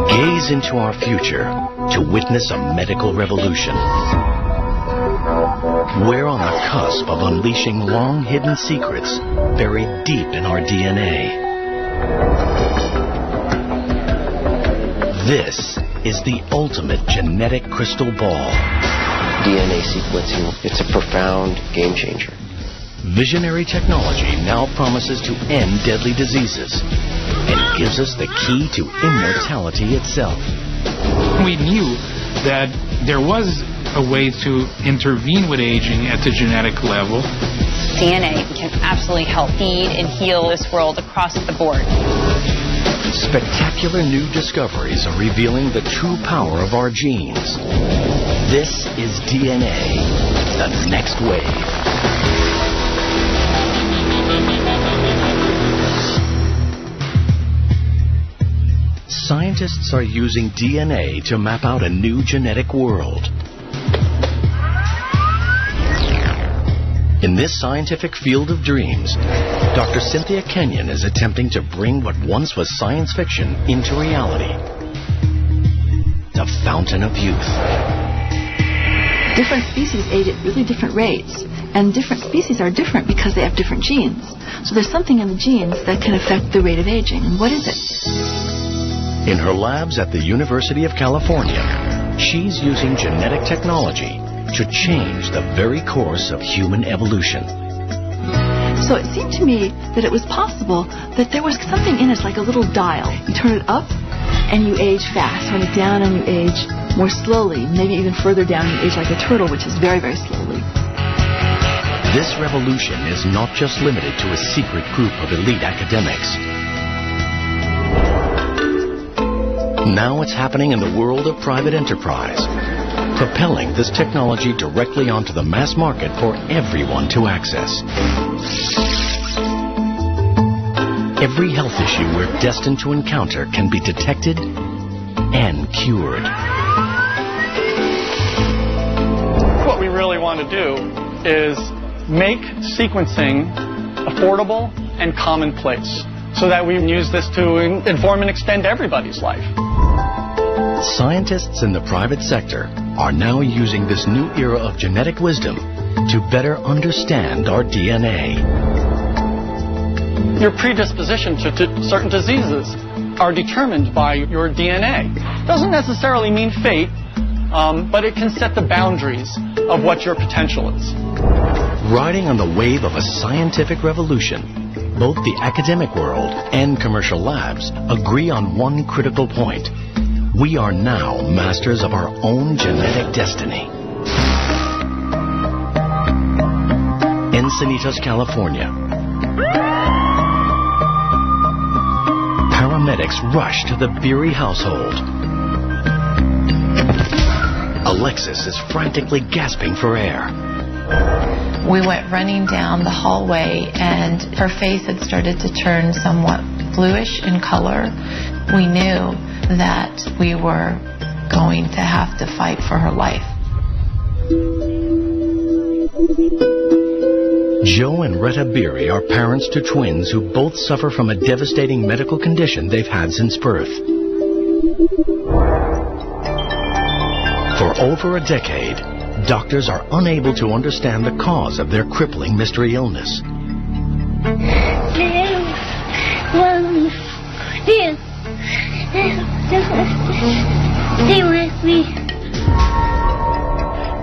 Gaze into our future to witness a medical revolution. We're on the cusp of unleashing long-hidden secrets buried deep in our DNA. This is the ultimate genetic crystal ball. DNA sequencing, it's a profound game changer. Visionary technology now promises to end deadly diseases and gives us the key to immortality itself. We knew that there was a way to intervene with aging at the genetic level. DNA can absolutely help feed and heal this world across the board. Spectacular new discoveries are revealing the true power of our genes. This is DNA, the next wave. Scientists are using DNA to map out a new genetic world. In this scientific field of dreams, Dr. Cynthia Kenyon is attempting to bring what once was science fiction into reality. The fountain of youth. Different species age at really different rates, and different species are different because they have different genes. So there's something in the genes that can affect the rate of aging. And what is it? In her labs at the University of California, she's using genetic technology to change the very course of human evolution. So it seemed to me that it was possible that there was something in us like a little dial. You turn it up and you age fast. Turn it down and you age more slowly. Maybe even further down you age like a turtle, which is very, very slowly. This revolution is not just limited to a secret group of elite academics. Now it's happening in the world of private enterprise, propelling this technology directly onto the mass market for everyone to access. Every health issue we're destined to encounter can be detected and cured. What we really want to do is make sequencing affordable and commonplace so that we can use this to inform and extend everybody's life. Scientists in the private sector are now using this new era of genetic wisdom to better understand our DNA. Your predisposition to certain diseases are determined by your DNA. Doesn't necessarily mean fate, but it can set the boundaries of what your potential is. Riding on the wave of a scientific revolution, both the academic world and commercial labs agree on one critical point. We are now masters of our own genetic destiny. Encinitas, California. Paramedics rush to the Beery household. Alexis is frantically gasping for air. We went running down the hallway and her face had started to turn somewhat bluish in color. We knew that we were going to have to fight for her life. Joe and Retta Beery are parents to twins who both suffer from a devastating medical condition they've had since birth. For over a decade, doctors are unable to understand the cause of their crippling mystery illness.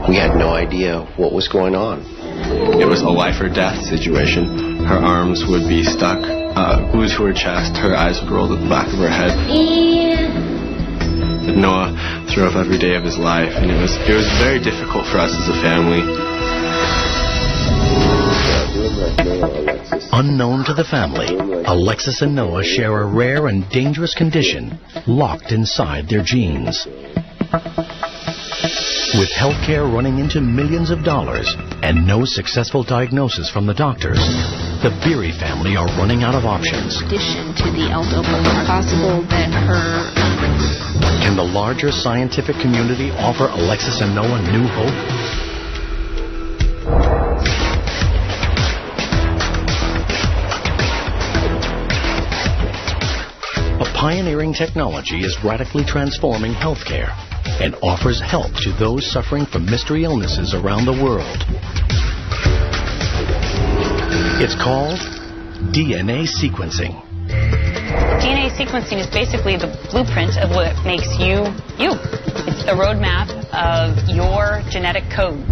We had no idea what was going on. It was a life or death situation. Her arms would be stuck, glued to her chest, her eyes would roll to the back of her head. Noah threw up every day of his life, and it was very difficult for us as a family. Unknown to the family, Alexis and Noah share a rare and dangerous condition locked inside their genes. With healthcare running into millions of dollars and no successful diagnosis from the doctors, the Beery family are running out of options. In addition to the L-DOPA, it's possible that her... Can the larger scientific community offer Alexis and Noah new hope? pioneering technology is radically transforming healthcare and offers help to those suffering from mystery illnesses around the world. It's called DNA sequencing. DNA sequencing is basically the blueprint of what makes you, you. It's the roadmap of your genetic code.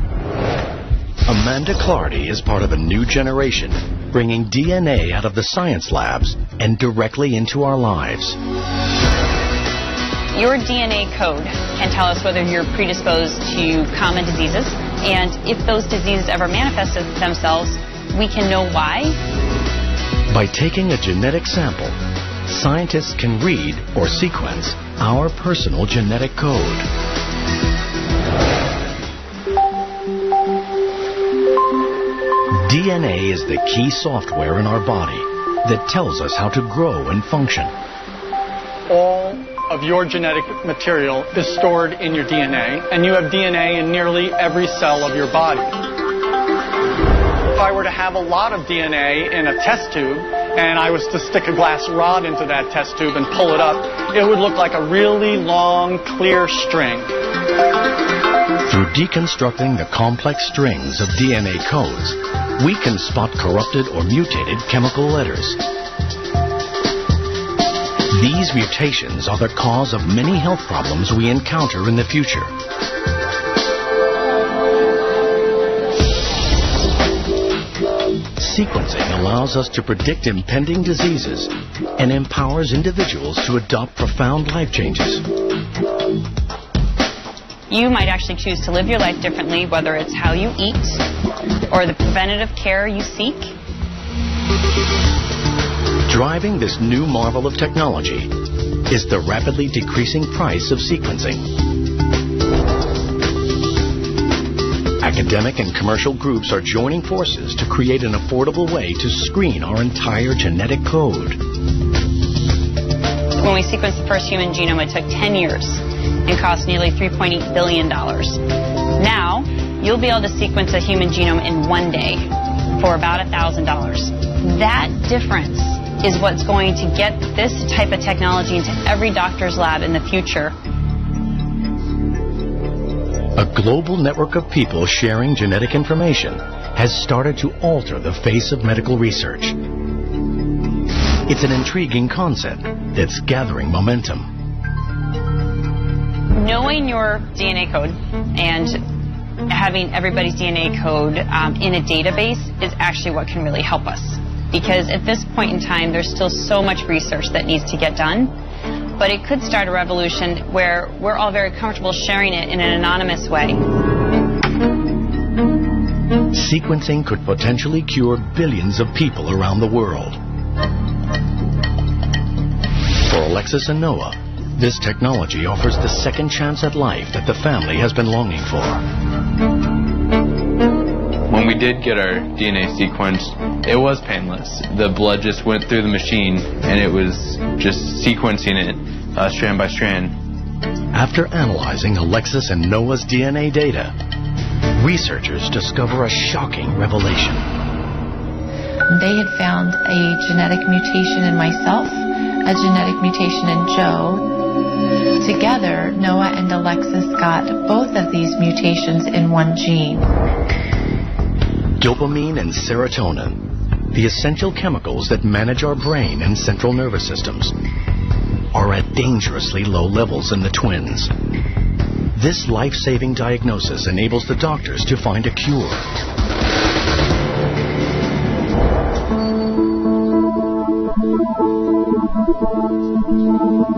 Amanda Clardy is part of a new generation, bringing DNA out of the science labs and directly into our lives. Your DNA code can tell us whether you're predisposed to common diseases, and if those diseases ever manifest themselves, we can know why. By taking a genetic sample, scientists can read or sequence our personal genetic code. DNA is the key software in our body that tells us how to grow and function. All of your genetic material is stored in your DNA, and you have DNA in nearly every cell of your body. If I were to have a lot of DNA in a test tube, and I was to stick a glass rod into that test tube and pull it up, it would look like a really long, clear string. Through deconstructing the complex strings of DNA codes, we can spot corrupted or mutated chemical letters. These mutations are the cause of many health problems we encounter in the future. Sequencing allows us to predict impending diseases and empowers individuals to adopt profound life changes. You might actually choose to live your life differently, whether it's how you eat or the preventative care you seek. Driving this new marvel of technology is the rapidly decreasing price of sequencing. Academic and commercial groups are joining forces to create an affordable way to screen our entire genetic code. When we sequenced the first human genome, it took 10 years and cost nearly $3.8 billion. Now, you'll be able to sequence a human genome in one day for about $1,000. That difference is what's going to get this type of technology into every doctor's lab in the future. A global network of people sharing genetic information has started to alter the face of medical research. It's an intriguing concept that's gathering momentum. Knowing your DNA code and having everybody's DNA code in a database is actually what can really help us. Because at this point in time, there's still so much research that needs to get done. But it could start a revolution where we're all very comfortable sharing it in an anonymous way. Sequencing could potentially cure billions of people around the world. For Alexis and Noah, this technology offers the second chance at life that the family has been longing for. When we did get our DNA sequenced, it was painless. The blood just went through the machine, and it was just sequencing it strand by strand. After analyzing Alexis and Noah's DNA data, researchers discover a shocking revelation. They had found a genetic mutation in myself, a genetic mutation in Joe. Together, Noah and Alexis got both of these mutations in one gene. Dopamine and serotonin, the essential chemicals that manage our brain and central nervous systems, are at dangerously low levels in the twins. This life-saving diagnosis enables the doctors to find a cure.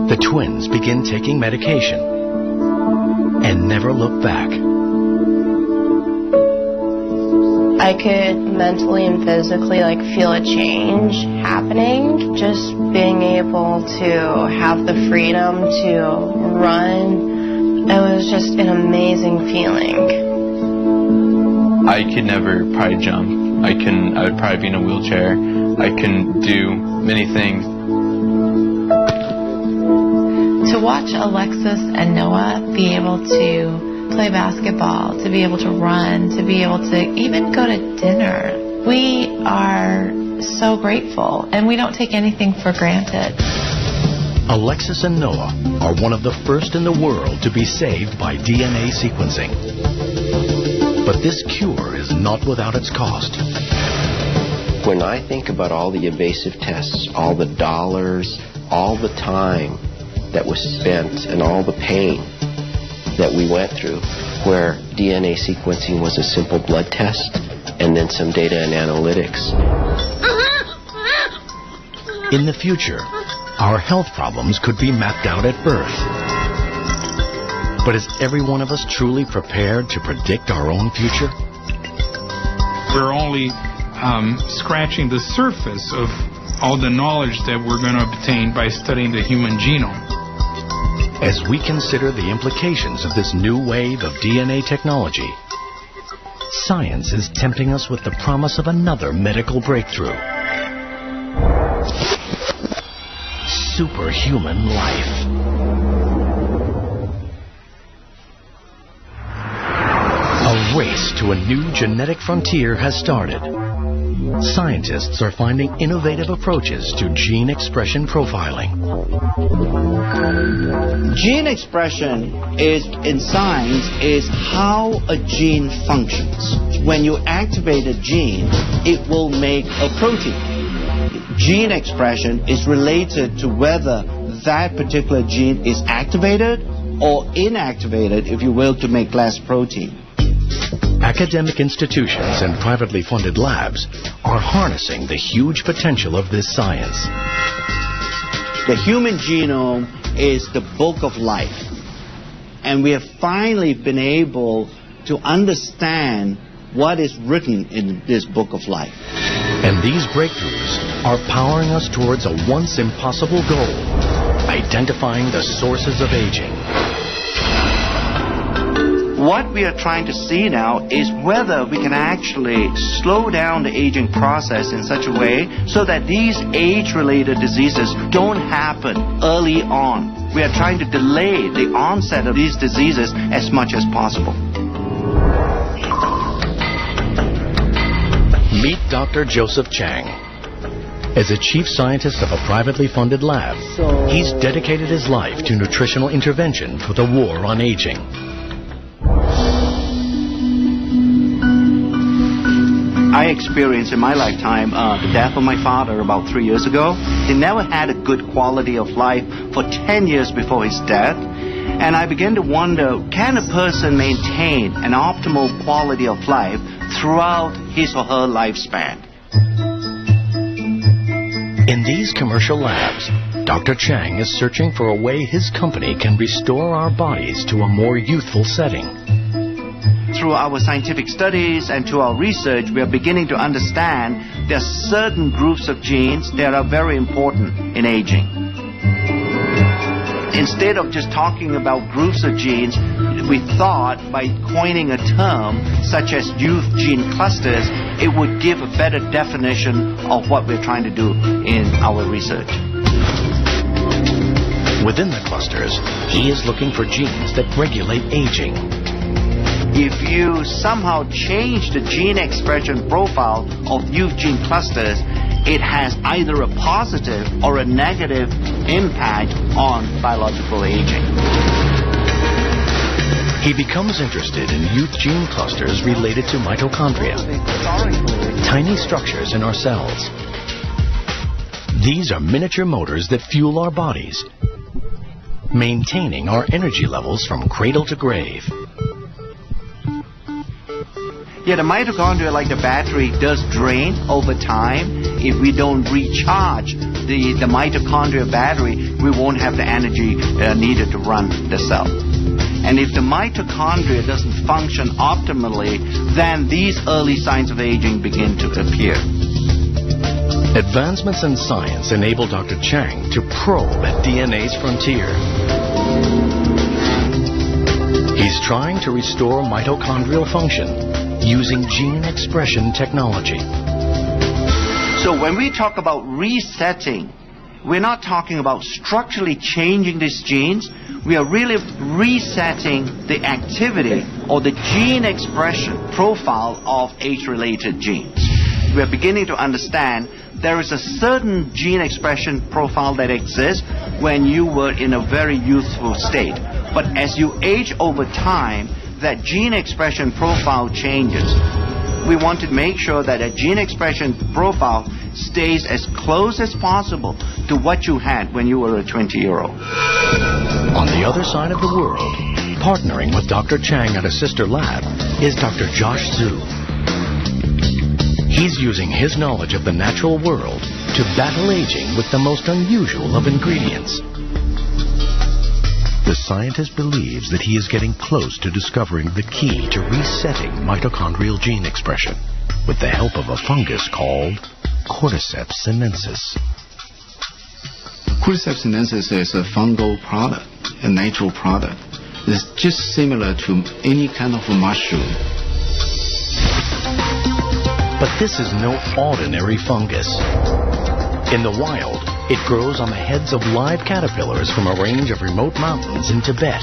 The twins begin taking medication and never look back. I could mentally and physically feel a change happening. Just being able to have the freedom to run, it was just an amazing feeling. I could never probably jump. I would probably be in a wheelchair. I couldn't do many things. To watch Alexis and Noah be able to play basketball, to be able to run, to be able to even go to dinner, we are so grateful, and we don't take anything for granted. Alexis and Noah are one of the first in the world to be saved by DNA sequencing. But this cure is not without its cost. When I think about all the invasive tests, all the dollars, all the time that was spent, and all the pain that we went through, where DNA sequencing was a simple blood test and then some data and analytics. In the future, our health problems could be mapped out at birth. But is every one of us truly prepared to predict our own future? We're only scratching the surface of all the knowledge that we're going to obtain by studying the human genome. As we consider the implications of this new wave of DNA technology, science is tempting us with the promise of another medical breakthrough. Superhuman life. A race to a new genetic frontier has started. Scientists are finding innovative approaches to gene expression profiling. Gene expression in science is how a gene functions. When you activate a gene, it will make a protein. Gene expression is related to whether that particular gene is activated or inactivated, if you will, to make less protein. Academic institutions and privately funded labs are harnessing the huge potential of this science. The human genome is the book of life, and we have finally been able to understand what is written in this book of life. And these breakthroughs are powering us towards a once impossible goal: identifying the sources of aging. What we are trying to see now is whether we can actually slow down the aging process in such a way so that these age-related diseases don't happen early on. We are trying to delay the onset of these diseases as much as possible. Meet Dr. Joseph Chang. As a chief scientist of a privately funded lab, he's dedicated his life to nutritional intervention for the war on aging. I experienced in my lifetime the death of my father about 3 years ago. He never had a good quality of life for 10 years before his death. And I began to wonder, can a person maintain an optimal quality of life throughout his or her lifespan? In these commercial labs, Dr. Chang is searching for a way his company can restore our bodies to a more youthful setting. Through our scientific studies and to our research, we are beginning to understand there are certain groups of genes that are very important in aging. Instead of just talking about groups of genes, we thought by coining a term such as youth gene clusters, it would give a better definition of what we're trying to do in our research. Within the clusters, he is looking for genes that regulate aging. If you somehow change the gene expression profile of youth gene clusters, it has either a positive or a negative impact on biological aging. He becomes interested in youth gene clusters related to mitochondria, tiny structures in our cells. These are miniature motors that fuel our bodies, maintaining our energy levels from cradle to grave. Yeah, the mitochondria, like the battery, does drain over time. If we don't recharge the mitochondrial battery, we won't have the energy needed to run the cell. And if the mitochondria doesn't function optimally, then these early signs of aging begin to appear. Advancements in science enable Dr. Chang to probe at DNA's frontier. He's trying to restore mitochondrial function using gene expression technology. So when we talk about resetting, we're not talking about structurally changing these genes. We are really resetting the activity or the gene expression profile of age-related genes. We are beginning to understand there is a certain gene expression profile that exists when you were in a very youthful state. But as you age over time, that gene expression profile changes. We want to make sure that a gene expression profile stays as close as possible to what you had when you were a 20-year-old. On the other side of the world, partnering with Dr. Chang at a sister lab, is Dr. Josh Zhu. He's using his knowledge of the natural world to battle aging with the most unusual of ingredients. The scientist believes that he is getting close to discovering the key to resetting mitochondrial gene expression with the help of a fungus called Cordyceps sinensis. Cordyceps sinensis is a fungal product, a natural product. It's just similar to any kind of a mushroom. But this is no ordinary fungus. In the wild, it grows on the heads of live caterpillars from a range of remote mountains in Tibet.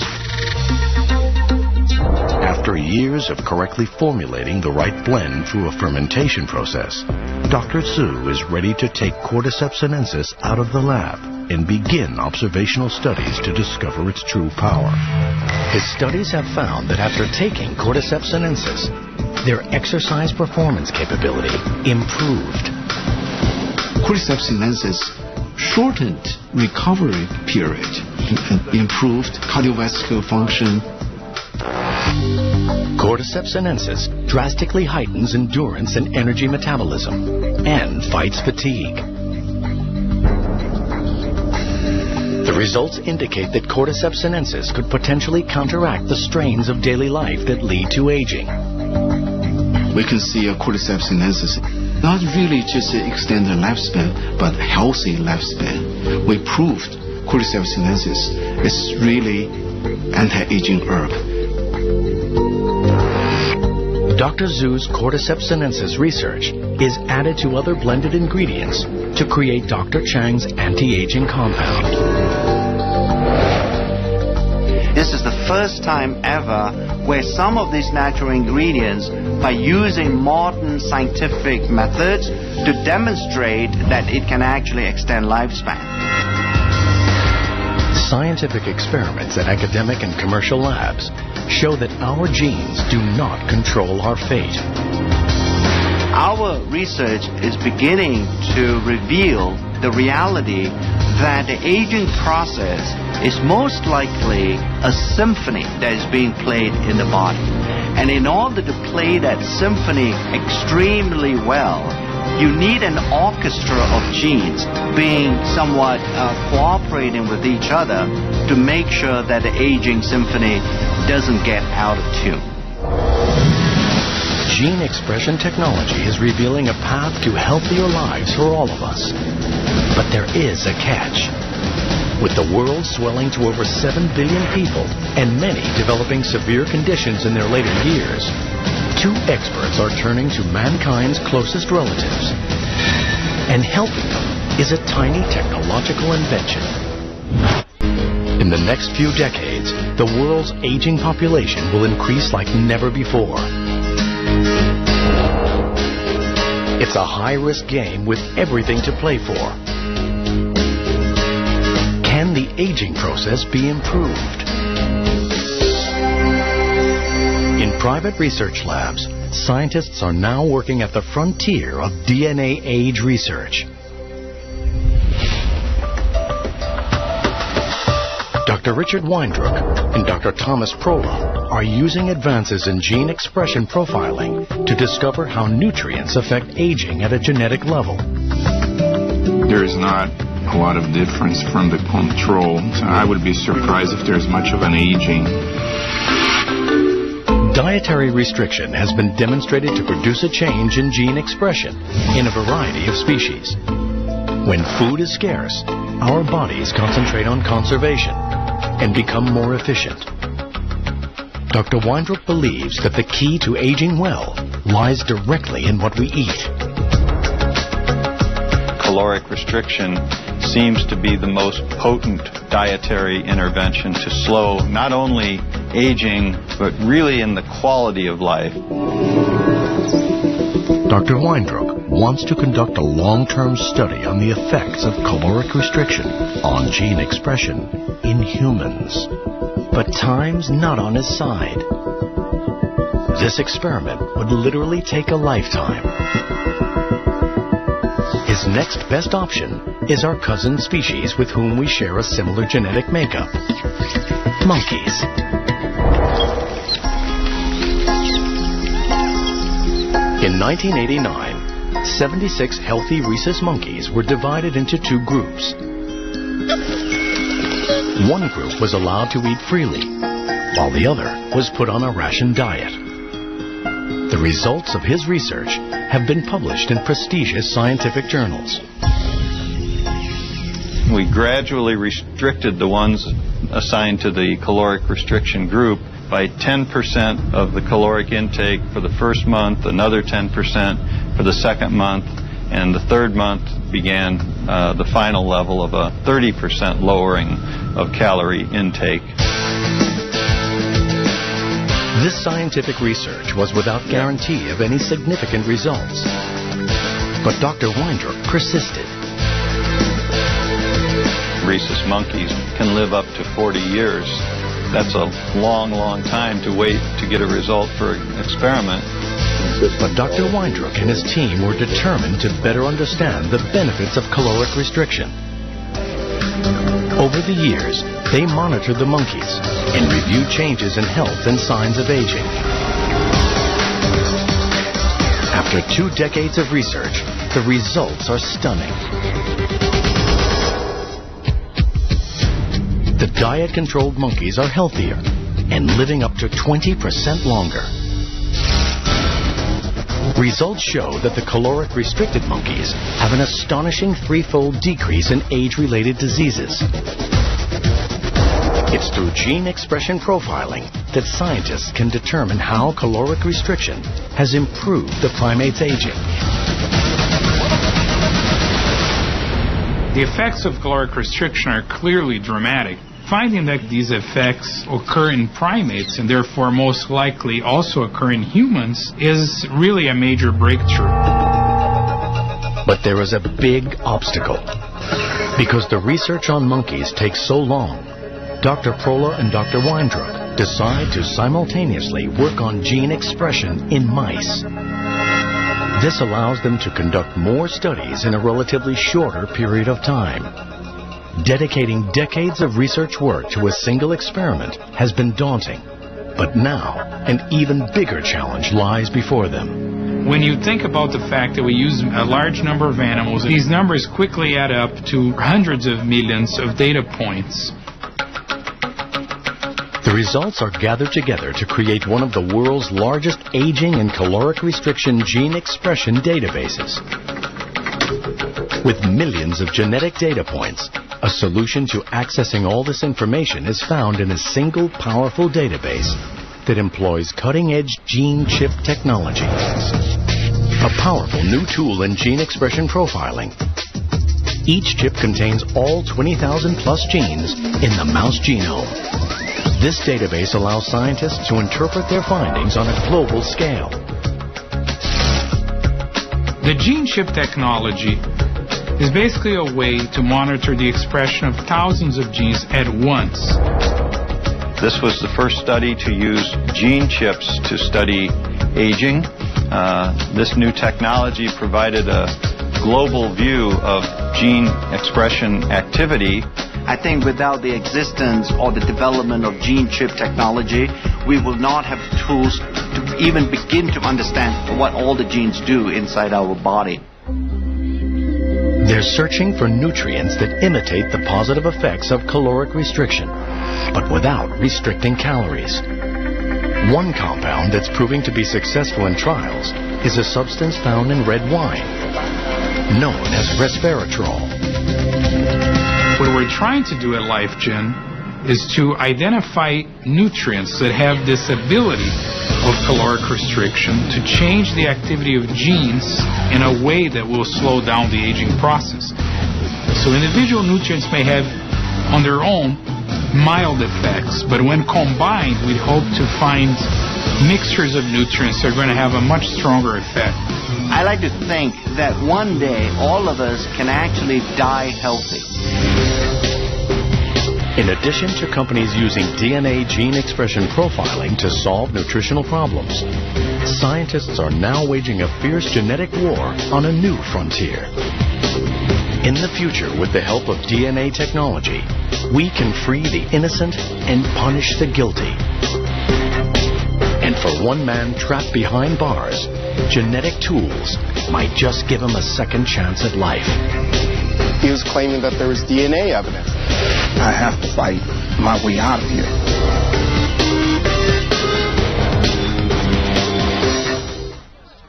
After years of correctly formulating the right blend through a fermentation process, Dr. Zhu is ready to take Cordyceps sinensis out of the lab and begin observational studies to discover its true power. His studies have found that after taking Cordyceps sinensis, their exercise performance capability improved. Cordyceps sinensis shortened recovery period, improved cardiovascular function. Cordyceps sinensis drastically heightens endurance and energy metabolism and fights fatigue. The results indicate that Cordyceps sinensis could potentially counteract the strains of daily life that lead to aging. We can see a Cordyceps sinensis not really just extend the lifespan, but healthy lifespan. We proved Cordyceps sinensis is really anti-aging herb. Dr. Zhu's Cordyceps sinensis research is added to other blended ingredients to create Dr. Chang's anti-aging compound. This is the first time ever where some of these natural ingredients, by using modern scientific methods, to demonstrate that it can actually extend lifespan. Scientific experiments at academic and commercial labs show that our genes do not control our fate. Our research is beginning to reveal the reality that the aging process is most likely a symphony that is being played in the body. And in order to play that symphony extremely well, you need an orchestra of genes being somewhat cooperating with each other to make sure that the aging symphony doesn't get out of tune. Gene expression technology is revealing a path to healthier lives for all of us. But there is a catch. With the world swelling to over 7 billion people and many developing severe conditions in their later years, two experts are turning to mankind's closest relatives. And helping them is a tiny technological invention. In the next few decades, the world's aging population will increase like never before. It's a high-risk game with everything to play for. Can the aging process be improved? In private research labs, scientists are now working at the frontier of DNA age research. Dr. Richard Weindruck and Dr. Thomas Prola are using advances in gene expression profiling to discover how nutrients affect aging at a genetic level. There is not a lot of difference from the control. So I would be surprised if there's much of an aging. Dietary restriction has been demonstrated to produce a change in gene expression in a variety of species. When food is scarce, our bodies concentrate on conservation and become more efficient. Dr. Weindruck believes that the key to aging well lies directly in what we eat. Caloric restriction seems to be the most potent dietary intervention to slow not only aging, but really in the quality of life. Dr. Weindruck wants to conduct a long-term study on the effects of caloric restriction on gene expression in humans. But time's not on his side. This experiment would literally take a lifetime. His next best option is our cousin species with whom we share a similar genetic makeup. Monkeys. In 1989, 76 healthy rhesus monkeys were divided into two groups. One group was allowed to eat freely, while the other was put on a ration diet. The results of his research have been published in prestigious scientific journals. We gradually restricted the ones assigned to the caloric restriction group by 10% of the caloric intake for the first month, another 10% for the second month, and the third month began the final level of a 30% lowering of calorie intake. This scientific research was without guarantee of any significant results. But Dr. Weindruck persisted. Rhesus monkeys can live up to 40 years. That's a long, long time to wait to get a result for an experiment. But Dr. Weindruck and his team were determined to better understand the benefits of caloric restriction. Over the years, they monitored the monkeys and reviewed changes in health and signs of aging. After 2 decades of research, the results are stunning. The diet-controlled monkeys are healthier and living up to 20% longer. Results show that the caloric-restricted monkeys have an astonishing 3-fold decrease in age-related diseases. It's through gene expression profiling that scientists can determine how caloric restriction has improved the primate's aging. The effects of caloric restriction are clearly dramatic. Finding that these effects occur in primates and therefore most likely also occur in humans is really a major breakthrough. But there is a big obstacle. Because the research on monkeys takes so long, Dr. Prola and Dr. Weindruck decide to simultaneously work on gene expression in mice. This allows them to conduct more studies in a relatively shorter period of time. Dedicating decades of research work to a single experiment has been daunting, but now an even bigger challenge lies before them. When you think about the fact that we use a large number of animals, these numbers quickly add up to hundreds of millions of data points. The results are gathered together to create one of the world's largest aging and caloric restriction gene expression databases. With millions of genetic data points, a solution to accessing all this information is found in a single powerful database that employs cutting-edge gene chip technology. A powerful new tool in gene expression profiling. Each chip contains all 20,000 plus genes in the mouse genome. This database allows scientists to interpret their findings on a global scale. The gene chip technology is basically a way to monitor the expression of thousands of genes at once. This was the first study to use gene chips to study aging. This new technology provided a global view of gene expression activity. I think without the existence or the development of gene chip technology, we will not have tools to even begin to understand what all the genes do inside our body. They're searching for nutrients that imitate the positive effects of caloric restriction, but without restricting calories. One compound that's proving to be successful in trials is a substance found in red wine, known as resveratrol. What we're trying to do at LifeGen is to identify nutrients that have this ability of caloric restriction to change the activity of genes in a way that will slow down the aging process. So individual nutrients may have on their own mild effects, but when combined we hope to find mixtures of nutrients are going to have a much stronger effect. I like to think that one day all of us can actually die healthy. In addition to companies using DNA gene expression profiling to solve nutritional problems, scientists are now waging a fierce genetic war on a new frontier. In the future, with the help of DNA technology, we can free the innocent and punish the guilty. And for one man trapped behind bars, genetic tools might just give him a second chance at life. He was claiming that there was DNA evidence. I have to fight my way out of here.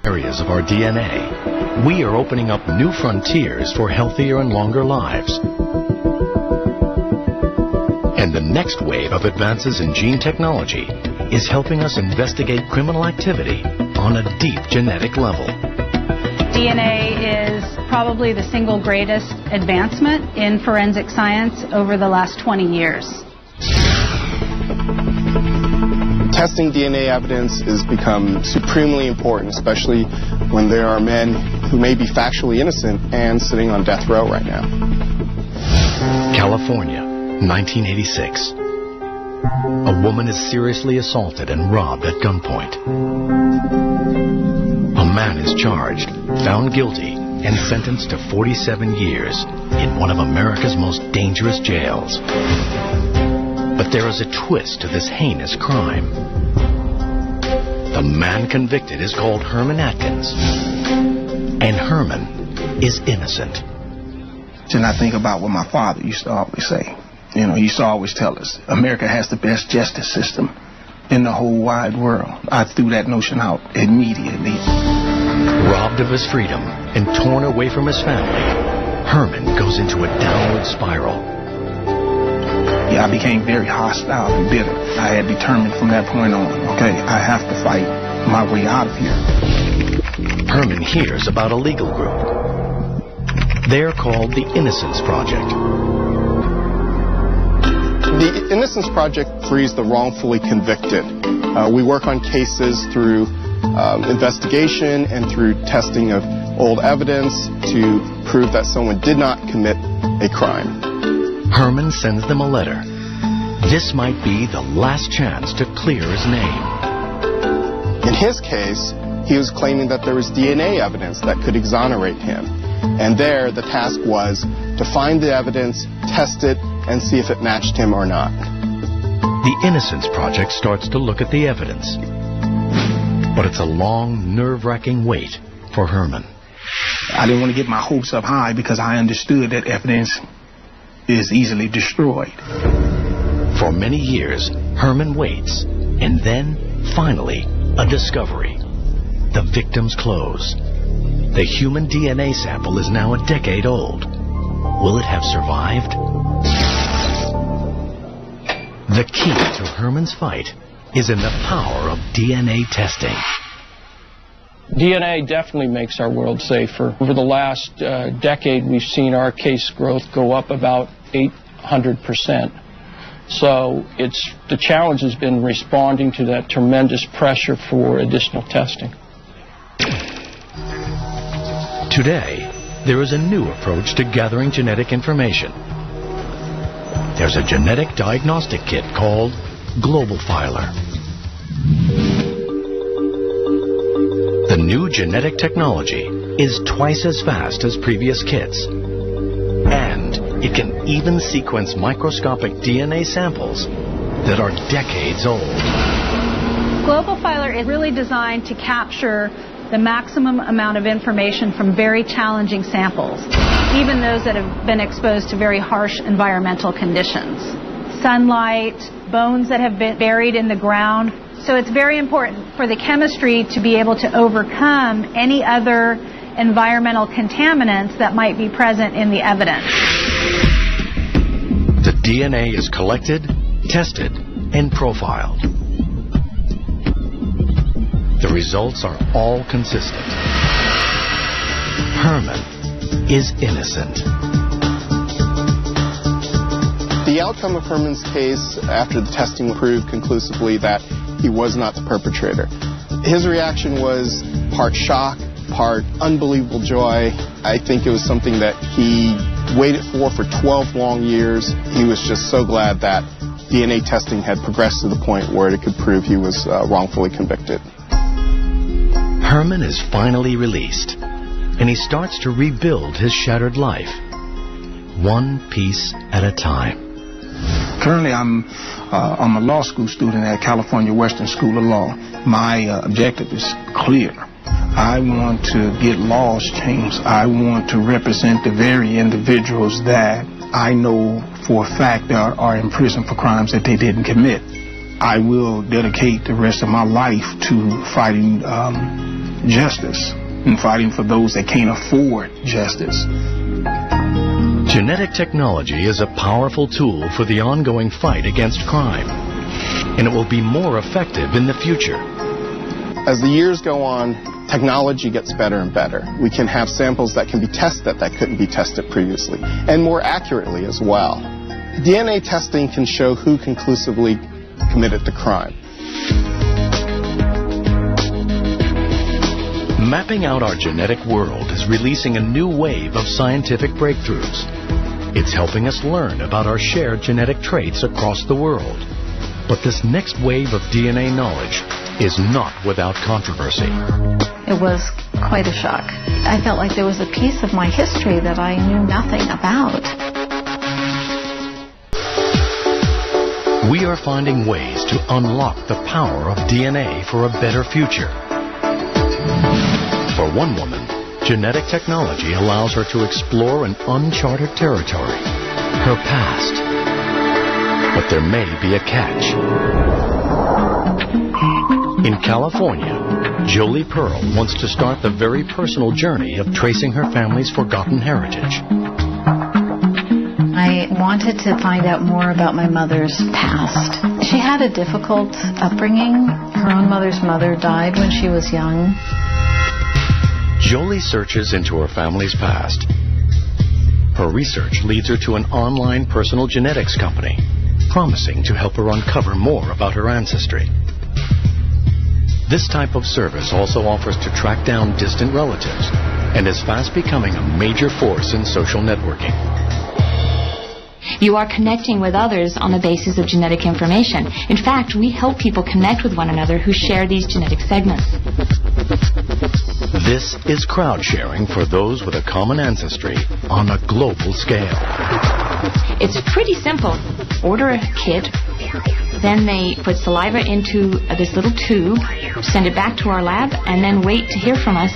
Areas of our DNA, we are opening up new frontiers for healthier and longer lives. And the next wave of advances in gene technology is helping us investigate criminal activity on a deep genetic level. DNA is probably the single greatest advancement in forensic science over the last 20 years. Testing DNA evidence has become supremely important, especially when there are men who may be factually innocent and sitting on death row right now. California, 1986. A woman is seriously assaulted and robbed at gunpoint. A man is charged, found guilty, and sentenced to 47 years in one of America's most dangerous jails. But there is a twist to this heinous crime. The man convicted is called Herman Atkins, and Herman is innocent. And I think about what my father used to always say. You know, he used to always tell us, America has the best justice system in the whole wide world. I threw that notion out immediately. Robbed of his freedom and torn away from his family, Herman goes into a downward spiral. Yeah, I became very hostile and bitter. I had determined from that point on, okay, I have to fight my way out of here. Herman hears about a legal group. They're called the Innocence Project. The Innocence Project frees the wrongfully convicted. We work on cases through investigation and through testing of old evidence to prove that someone did not commit a crime. Herman sends them a letter. This might be the last chance to clear his name. In his case, he was claiming that there was DNA evidence that could exonerate him. And there, the task was to find the evidence, test it, and see if it matched him or not. The Innocence Project starts to look at the evidence. But it's a long, nerve-wracking wait for Herman. I didn't want to get my hopes up high because I understood that evidence is easily destroyed. For many years, Herman waits, and then, finally, a discovery. The victim's clothes. The human DNA sample is now a decade old. Will it have survived? The key to Herman's fight is in the power of DNA testing. DNA definitely makes our world safer. Over the last decade, we've seen our case growth go up about 800%. So the challenge has been responding to that tremendous pressure for additional testing. Today, there is a new approach to gathering genetic information. There's a genetic diagnostic kit called Global Filer. The new genetic technology is twice as fast as previous kits. And it can even sequence microscopic DNA samples that are decades old. Global Filer is really designed to capture the maximum amount of information from very challenging samples, even those that have been exposed to very harsh environmental conditions. Sunlight, bones that have been buried in the ground. So it's very important for the chemistry to be able to overcome any other environmental contaminants that might be present in the evidence. The DNA is collected, tested, and profiled. The results are all consistent. Herman is innocent. The outcome of Herman's case after the testing proved conclusively that he was not the perpetrator. His reaction was part shock, part unbelievable joy. I think it was something that he waited for 12 long years. He was just so glad that DNA testing had progressed to the point where it could prove he was wrongfully convicted. Herman is finally released, and he starts to rebuild his shattered life, one piece at a time. Currently, I'm a law school student at California Western School of Law. My objective is clear. I want to get laws changed. I want to represent the very individuals that I know for a fact are in prison for crimes that they didn't commit. I will dedicate the rest of my life to fighting justice and fighting for those that can't afford justice. Genetic technology is a powerful tool for the ongoing fight against crime, and it will be more effective in the future. As the years go on, technology gets better and better. We can have samples that can be tested that couldn't be tested previously, and more accurately as well. DNA testing can show who conclusively committed the crime. Mapping out our genetic world is releasing a new wave of scientific breakthroughs. It's helping us learn about our shared genetic traits across the world. But this next wave of DNA knowledge is not without controversy. It was quite a shock. I felt like there was a piece of my history that I knew nothing about. We are finding ways to unlock the power of DNA for a better future. For one woman, genetic technology allows her to explore an uncharted territory, her past. But there may be a catch. In California, Jolie Pearl wants to start the very personal journey of tracing her family's forgotten heritage. I wanted to find out more about my mother's past. She had a difficult upbringing. Her own mother's mother died when she was young. Jolie searches into her family's past. Her research leads her to an online personal genetics company, promising to help her uncover more about her ancestry. This type of service also offers to track down distant relatives and is fast becoming a major force in social networking. You are connecting with others on the basis of genetic information. In fact, we help people connect with one another who share these genetic segments. This is crowd sharing for those with a common ancestry on a global scale. It's pretty simple. Order a kit, then they put saliva into this little tube, send it back to our lab, and then wait to hear from us.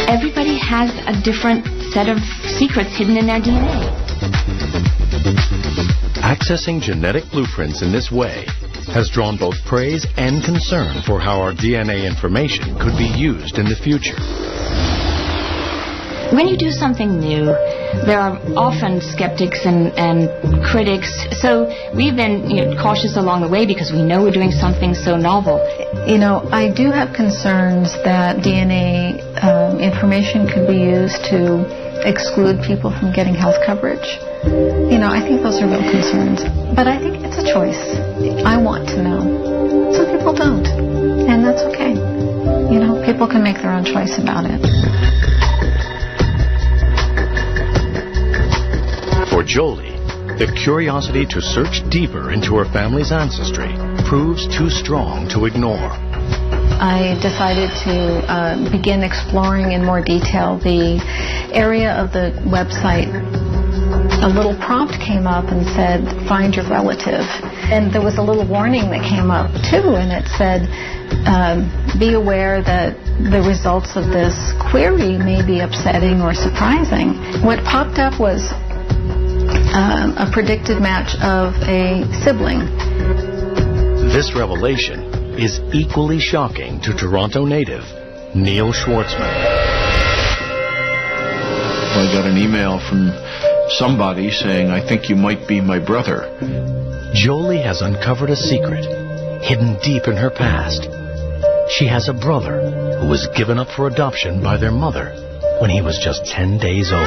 Everybody has a different set of secrets hidden in their DNA. Accessing genetic blueprints in this way has drawn both praise and concern for how our DNA information could be used in the future. When you do something new, there are often skeptics and critics, so we've been cautious along the way because we know we're doing something so novel. You know, I do have concerns that DNA information could be used to exclude people from getting health coverage. You know, I think those are real concerns. But I think it's a choice. I want to know. Some people don't. And that's okay. You know, people can make their own choice about it. For Jolie, the curiosity to search deeper into her family's ancestry proves too strong to ignore. I decided to begin exploring in more detail the area of the website. A little prompt came up and said, find your relative. And there was a little warning that came up too, and it said, be aware that the results of this query may be upsetting or surprising. What popped up was a predicted match of a sibling. This revelation is equally shocking to Toronto native Neil Schwartzman. I got an email from somebody saying, I think you might be my brother. Jolie has uncovered a secret hidden deep in her past. She has a brother who was given up for adoption by their mother when he was just 10 days old.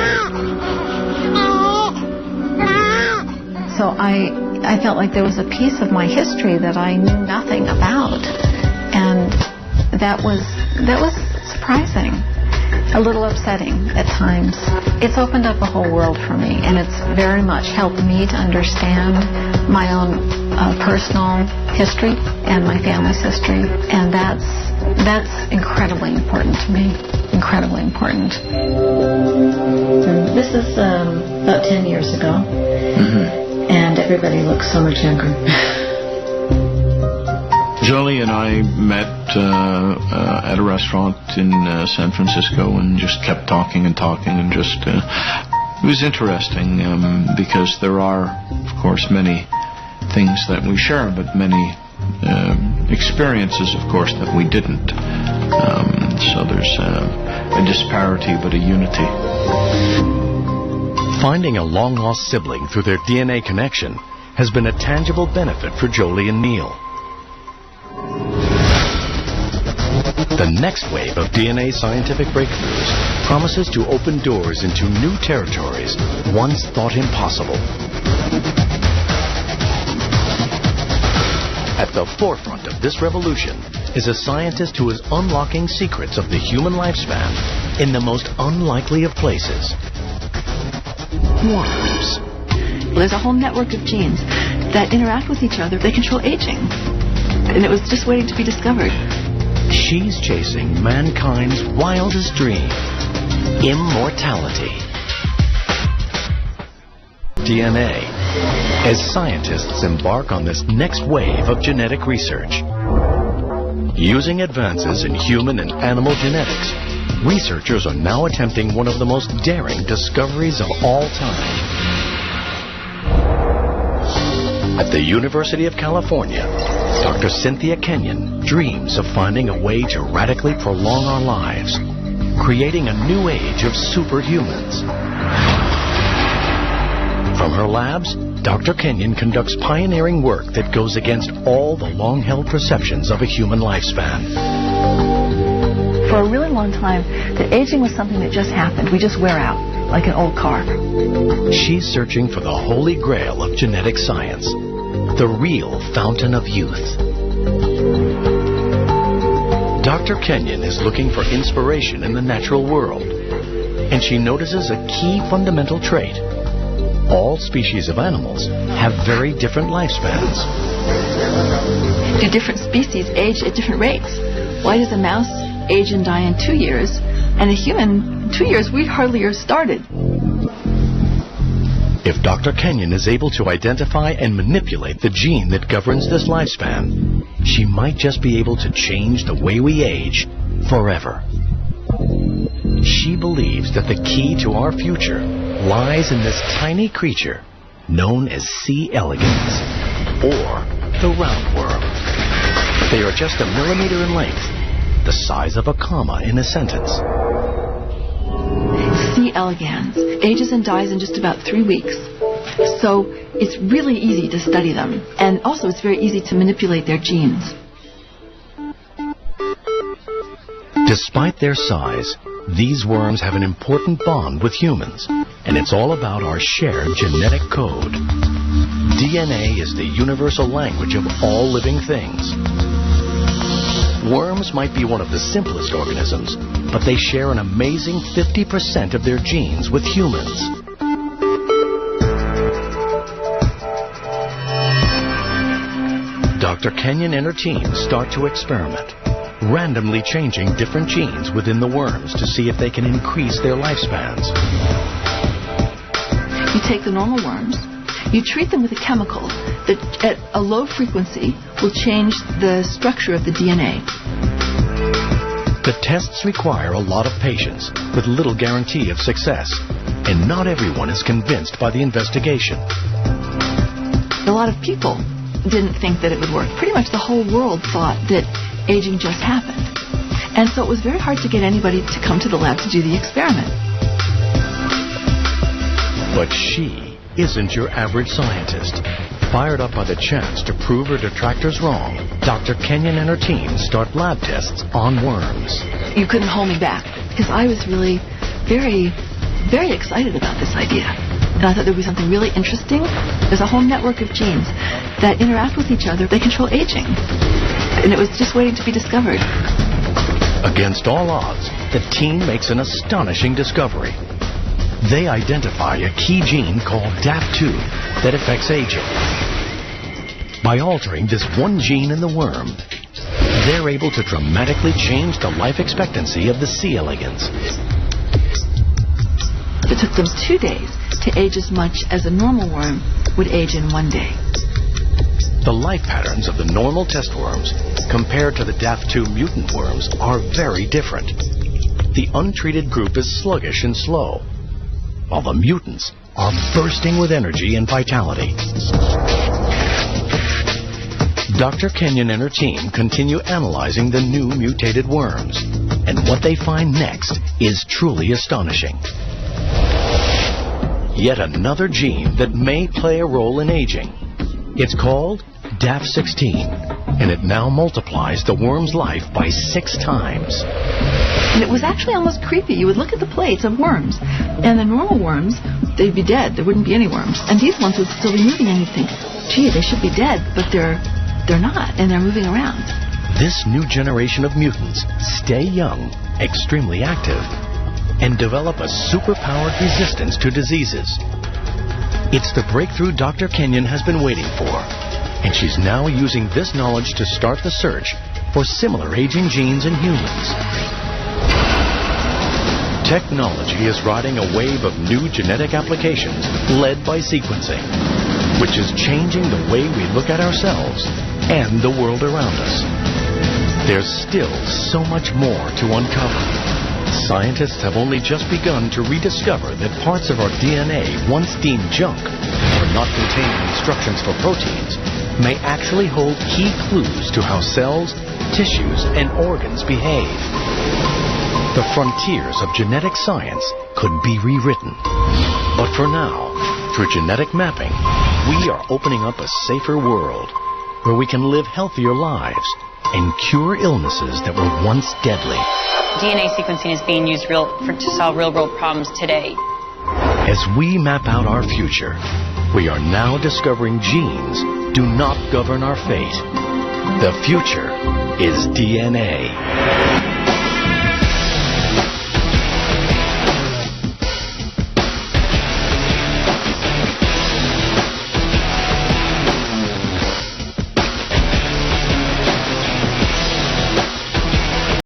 so I felt like there was a piece of my history that I knew nothing about, and that was surprising, a little upsetting at times. It's opened up a whole world for me, and it's very much helped me to understand my own personal history and my family's history, and that's incredibly important to me. Incredibly important. This is about 10 years ago, and everybody looks so much younger. Jolie and I met at a restaurant in San Francisco and just kept talking and just it was interesting because there are, of course, many things that we share, but many experiences, of course, that we didn't. So there's a disparity but a unity. Finding a long-lost sibling through their DNA connection has been a tangible benefit for Jolie and Neil. The next wave of DNA scientific breakthroughs promises to open doors into new territories once thought impossible. At the forefront of this revolution is a scientist who is unlocking secrets of the human lifespan in the most unlikely of places. Worms. There's a whole network of genes that interact with each other. They control aging. And it was just waiting to be discovered. She's chasing mankind's wildest dream, immortality. DNA, as scientists embark on this next wave of genetic research. Using advances in human and animal genetics, researchers are now attempting one of the most daring discoveries of all time. At the University of California, Dr. Cynthia Kenyon dreams of finding a way to radically prolong our lives, creating a new age of superhumans. From her labs, Dr. Kenyon conducts pioneering work that goes against all the long-held perceptions of a human lifespan. For a really long time, that aging was something that just happened. We just wear out, like an old car. She's searching for the holy grail of genetic science, the real fountain of youth. Dr. Kenyon is looking for inspiration in the natural world, and she notices a key fundamental trait. All species of animals have very different lifespans. Do different species age at different rates? Why does a mouse age and die in 2 years, and a human, 2 years, we hardly are started? If Dr. Kenyon is able to identify and manipulate the gene that governs this lifespan, she might just be able to change the way we age forever. She believes that the key to our future lies in this tiny creature known as C. elegans, or the roundworm. They are just a millimeter in length, the size of a comma in a sentence. C. elegans ages and dies in just about 3 weeks. So it's really easy to study them. And also it's very easy to manipulate their genes. Despite their size, these worms have an important bond with humans, and it's all about our shared genetic code. DNA is the universal language of all living things. Worms might be one of the simplest organisms, but they share an amazing 50% of their genes with humans. Dr. Kenyon and her team start to experiment, randomly changing different genes within the worms to see if they can increase their lifespans. You take the normal worms, you treat them with a chemical that at a low frequency will change the structure of the DNA. The tests require a lot of patience with little guarantee of success, and not everyone is convinced by the investigation. A lot of people didn't think that it would work. Pretty much the whole world thought that aging just happened. And so it was very hard to get anybody to come to the lab to do the experiment. But she isn't your average scientist. Fired up by the chance to prove her detractors wrong, Dr. Kenyon and her team start lab tests on worms. You couldn't hold me back, because I was really very, very excited about this idea. And I thought there would be something really interesting. There's a whole network of genes that interact with each other. They control aging. And it was just waiting to be discovered. Against all odds, the team makes an astonishing discovery. They identify a key gene called DAF2 that affects aging. By altering this one gene in the worm, they're able to dramatically change the life expectancy of the C. elegans. It took them 2 days to age as much as a normal worm would age in 1 day. The life patterns of the normal test worms compared to the DAF2 mutant worms are very different. The untreated group is sluggish and slow, while the mutants are bursting with energy and vitality. Dr. Kenyon and her team continue analyzing the new mutated worms, and what they find next is truly astonishing. Yet another gene that may play a role in aging. It's called DAF16, and it now multiplies the worm's life by 6 times. And it was actually almost creepy. You would look at the plates of worms, and the normal worms, they'd be dead. There wouldn't be any worms. And these ones would still be moving, and you'd think, gee, they should be dead, but they're not, and they're moving around. This new generation of mutants stay young, extremely active, and develop a superpowered resistance to diseases. It's the breakthrough Dr. Kenyon has been waiting for, and she's now using this knowledge to start the search for similar aging genes in humans. Technology is riding a wave of new genetic applications led by sequencing, which is changing the way we look at ourselves and the world around us. There's still so much more to uncover. Scientists have only just begun to rediscover that parts of our DNA, once deemed junk or not containing instructions for proteins, may actually hold key clues to how cells, tissues, and organs behave. The frontiers of genetic science could be rewritten. But for now, through genetic mapping, we are opening up a safer world where we can live healthier lives and cure illnesses that were once deadly. DNA sequencing is being used to solve real-world problems today. As we map out our future, we are now discovering genes do not govern our fate. The future is DNA.